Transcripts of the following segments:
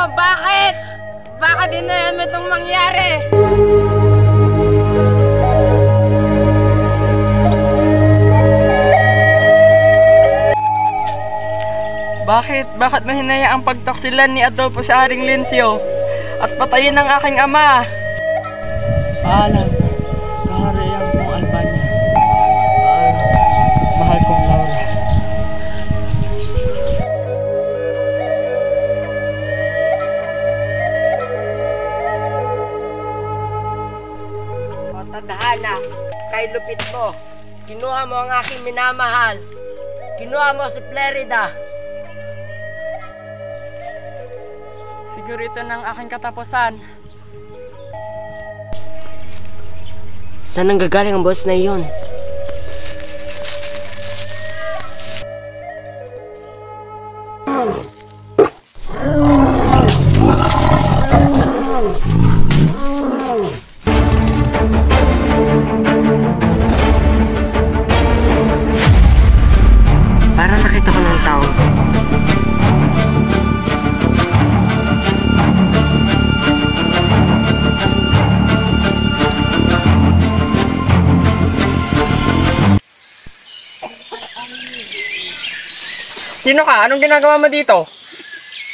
Bakit? Bakit dinayaan mo itong mangyari? Bakit? Bakit mahinaya ang pagtaksilan ni Adolfo sa Haring Lencio at patayin ng aking ama? Paalam, kaharian kong Albania. Paalam, mahal kong Laura. O tadhana, kay lupit mo. Kinuha mo ang aking minamahal. Kinuha mo si Flerida. Siguro ito ng aking katapusan. Saan ang gagaling ang boss na iyon? Parang nakita ko ng tao. Sino ka? Anong ginagawa mo dito?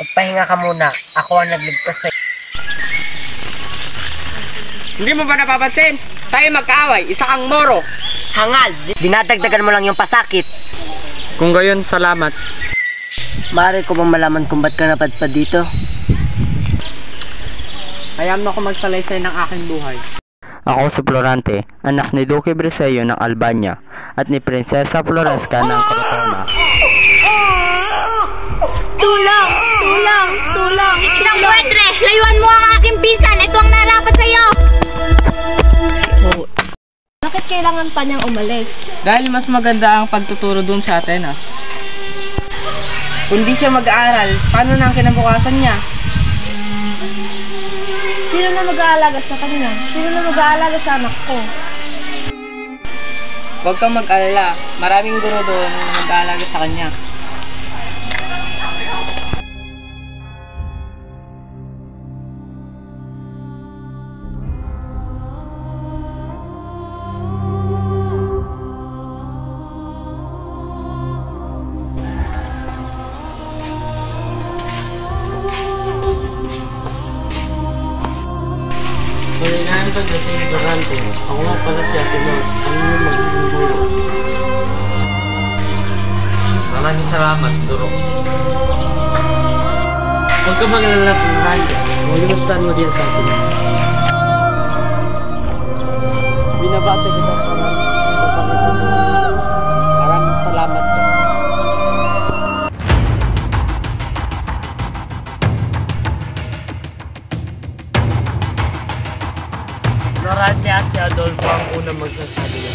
Magpahinga ka muna. Ako ang nagligtas sa'yo. Hindi mo ba napapansin? Tayo magkaaway, isa kang moro. Hangal! Dinadagdagan mo lang yung pasakit. Kung gayon, salamat. Maaari ko bang malaman kung ba't ka napadpad dito? Hayaan mo ako magsalaysay ng aking buhay. Ako si Florante, anak ni Duque Briseño ng Albania at ni Prinsesa Floresca ng Crotona. Tulong! Tulong! Tulong! Isang pwedre! Layuan mo ang aking bisan! Ito ang narapat sa'yo! Bakit kailangan pa niyang umalis? Dahil mas maganda ang pagtuturo dun sa Atenas. Kung di siya mag-aaral, paano na ang kinabukasan niya? Sino na mag-aalaga sa kanya? Sino na mag-aalaga sa anak ko? Huwag kang mag-alala, maraming guro doon na mag-aalaga sa kanya. Malinaan ka kasi yung Florante. Ako nga pala si Ate Mor. Ano yung magiging guro? Maraming salamat, Duro. Huwag ka mag-alala, Florante. Maglimustahan mo din sa atin. Binabate kita para mapangitan mo. Maraming salamat po. Florante at si Adolfo ang unang magsasabi niya.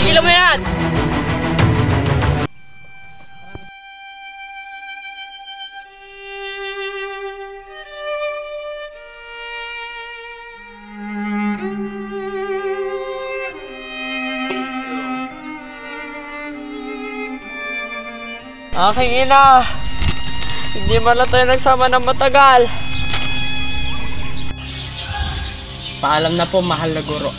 Tigilan mo yan! Aking ina, hindi man lang tayo nagsama ng matagal. Paalam na po, mahal na guro.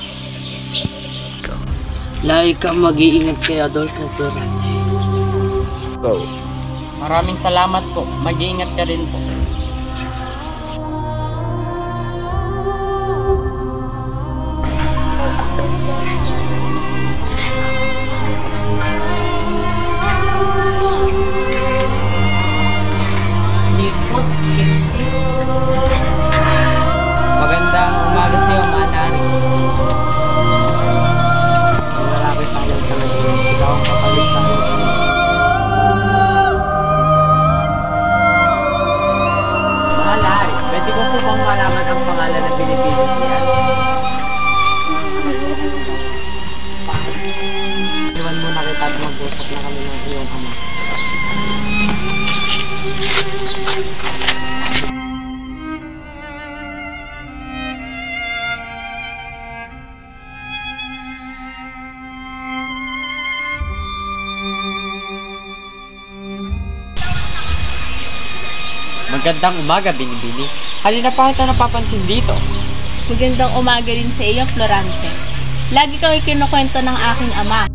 Lagi kang mag-iingat kay Adolfo Florante. Maraming salamat po. Mag-iingat ka rin po. ang pangalan na pinipili niya. Iwan mo na kita at mag-usap na kami ng iyong ama. Magandang umaga, Binibini. Halina pa kita napapansin dito. Magandang umaga rin sa iyo, Florante. Lagi kang ikinukwento ng aking ama.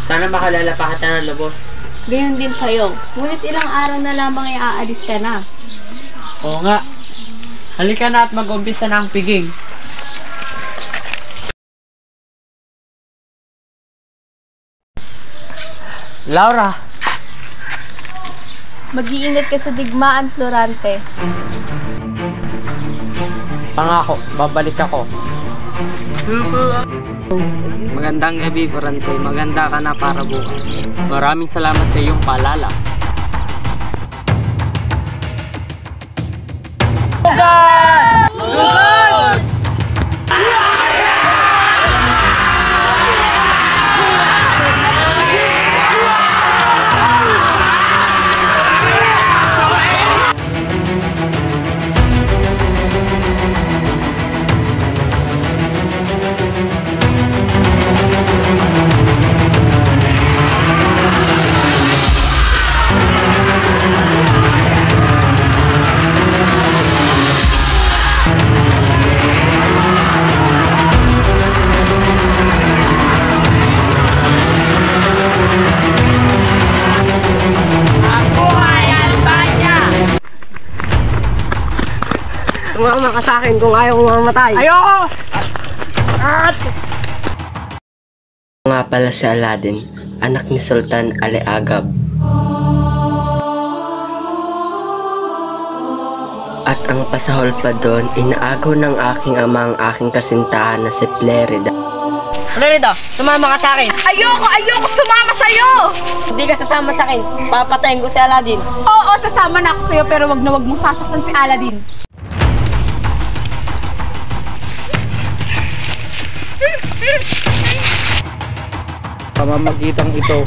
Sana makalala pa kita ng lubos. Gayon din sa'yo. Ngunit ilang araw na lamang ay aalis ka na. Oo nga. Halika na at mag-umpisa na ang piging. Laura! Mag-iingat ka sa digmaan, Florante. Pangako, babalik ako. Magandang gabi, Florante. Maganda ka na para bukas. Maraming salamat sa iyong paalala. Lugan! Lugan! Tumama ka sa akin kung ayaw mong mamatay. Ayoko! Nga pala si Aladdin, anak ni Sultan Ali Agab. At ang pasahol pa doon, inaagaw ng aking ama ang aking kasintahan na si Flerida. Flerida, sumama ka sa akin. Ayoko sumama sa'yo! Hindi ka sasama sa akin, papatayin ko si Aladdin. Oo, sasama na ako sa'yo pero wag na wag mong sasaktan si Aladdin. Pamamagitang ito,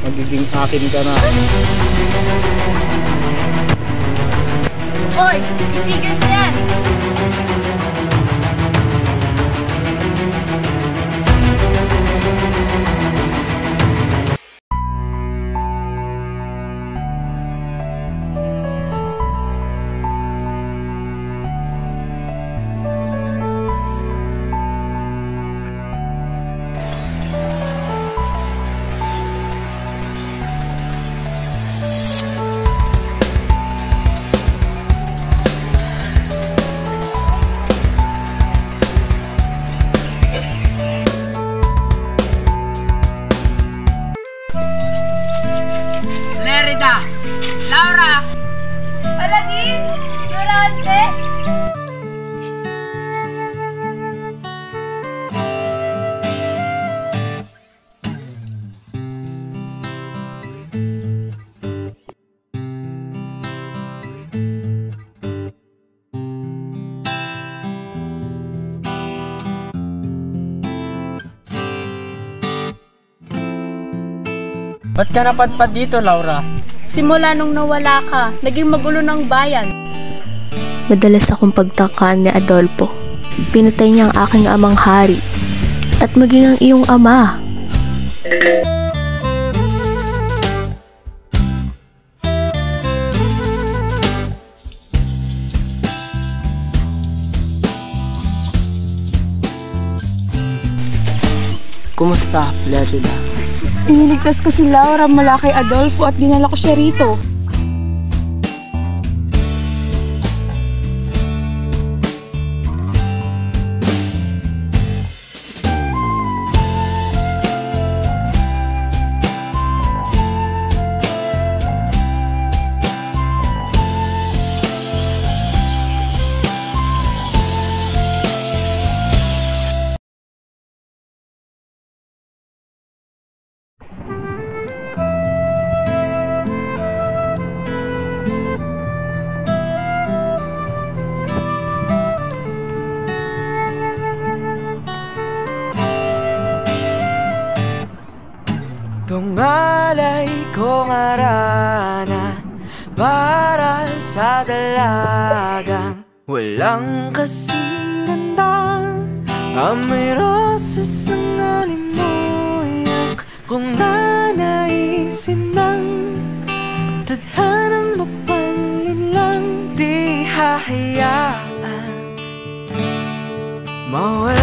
magiging akin ka na. Hoy, itigil mo yan! Laura! Aladdin! Florante! Ba't ka napadpad dito, Laura? Simula nung nawala ka, naging magulo ng bayan. Madalas akong pagtakaan ni Adolfo. Pinatay niya ang aking amang hari. At maging ang iyong ama. Kumusta, Flerida? Iniligtas ko si Laura mula kay Adolfo at dinala ko siya rito. Malay kong arana para sa dalagang walang kasing ganda. Amoy rosas ang alimoyak kung nanaisin ng tadhanang mapalin lang. Di hahayaan mawala